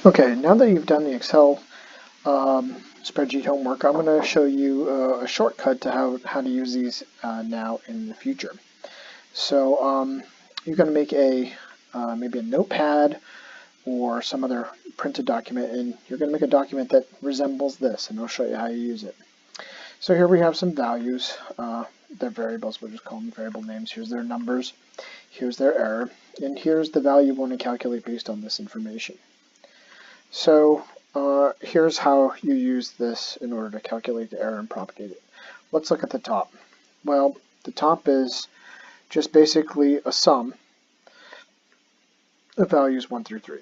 Okay, now that you've done the Excel spreadsheet homework, I'm going to show you a shortcut to how to use these now in the future. So you're going to make maybe a notepad or some other printed document, and you're going to make a document that resembles this, and I'll show you how you use it. So here we have some values. They're variables, we'll just call them variable names. Here's their numbers, here's their error, and here's the value you want to calculate based on this information. So here's how you use this in order to calculate the error and propagate it. Let's look at the top. Well, the top is just basically a sum of values 1 through 3.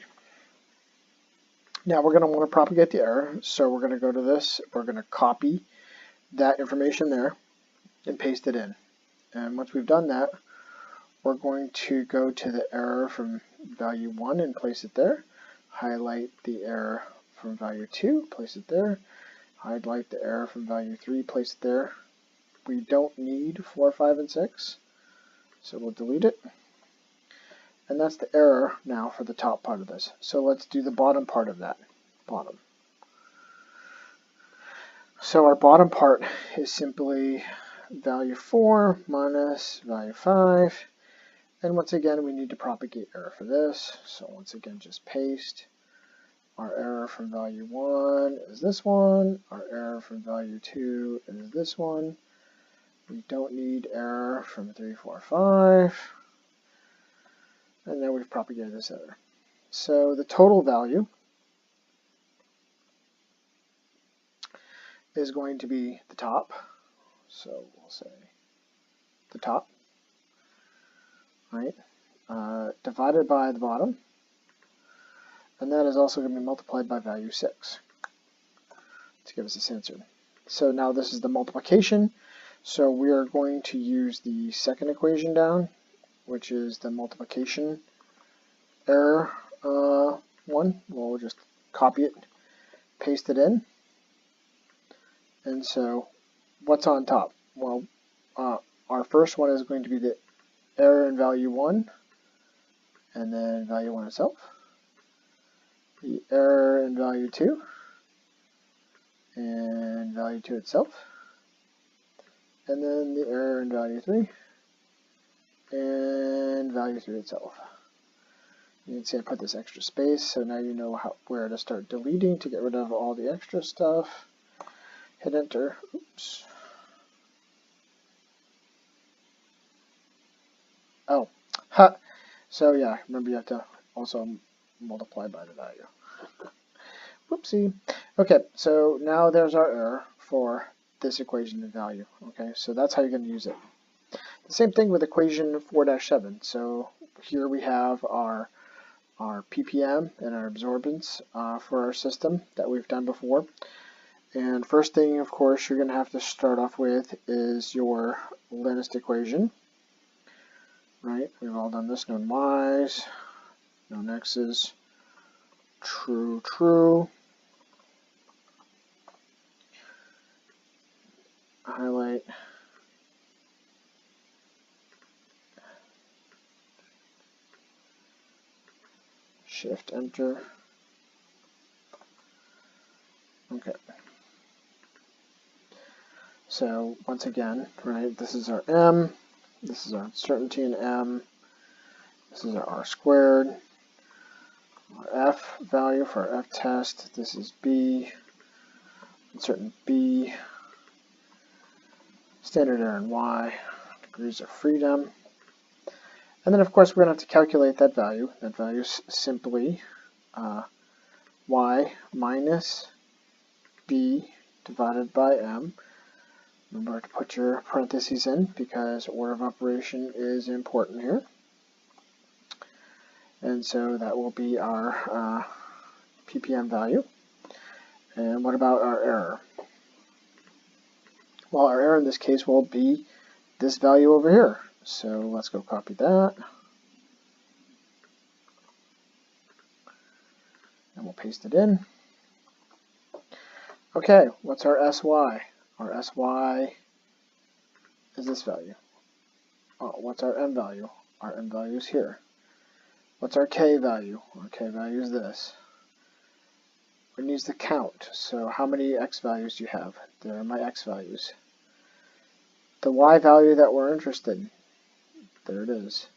Now we're going to want to propagate the error, so we're going to go to this, we're going to copy that information there and paste it in. And once we've done that, we're going to go to the error from value 1 and place it there. Highlight the error from value 2, place it there. Highlight the error from value 3, place it there. We don't need 4, 5, and 6, so we'll delete it. And that's the error now for the top part of this. So let's do the bottom part of that. Bottom. So our bottom part is simply value 4 minus value 5. And once again, we need to propagate error for this. So once again, just paste. Our error from value 1 is this one. Our error from value 2 is this one. We don't need error from 3, 4, 5. And then we've propagated this error. So the total value is going to be the top. So we'll say the top, right? Divided by the bottom. And that is also going to be multiplied by value 6 to give us this answer. So now this is the multiplication. So we are going to use the second equation down, which is the multiplication error one. We'll just copy it, paste it in. And so what's on top? Well, our first one is going to be the error in value 1, and then value 1 itself. The error in value 2, and value 2 itself. And then the error in value 3, and value 3 itself. You can see I put this extra space, so now you know where to start deleting to get rid of all the extra stuff. Hit enter. Oops. Oh, ha. So yeah, remember you have to also multiply by the value. Whoopsie. Okay, so now there's our error for this equation and value. Okay, so that's how you're going to use it. The same thing with equation 4-7. So here we have our ppm and our absorbance for our system that we've done before. And first thing, of course, you're going to have to start off with is your latest equation. Right? We've all done this. Known y's, known x's, true, true. Highlight. Shift enter. Okay. So once again, right, this is our m, this is our uncertainty in m, this is our r squared, our f value for our f test, this is b, uncertain b, standard error in y, degrees of freedom. And then of course we're going to have to calculate that value. That value is simply y minus b divided by m. Remember to put your parentheses in because order of operation is important here. And so that will be our ppm value. And what about our error? Well, our error in this case will be this value over here. So let's go copy that. And we'll paste it in. Okay, what's our SY? Our SY is this value. Oh, what's our M value? Our M value is here. What's our K value? Our K value is this. it needs to count. So how many x values do you have? There are my x values. The y value that we're interested in, there it is.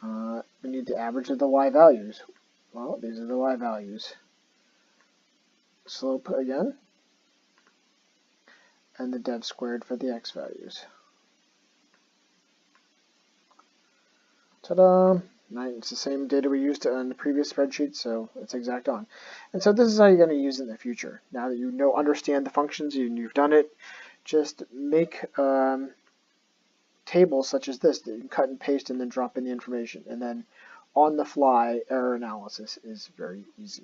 We need the average of the y values. Well, these are the y values. Slope again, and the dev squared for the x values. Ta-da! It's the same data we used on the previous spreadsheet, so it's exact on. And so this is how you're going to use it in the future. Now that you understand the functions and you've done it, just make tables such as this that you can cut and paste and then drop in the information. And then on the fly error analysis is very easy.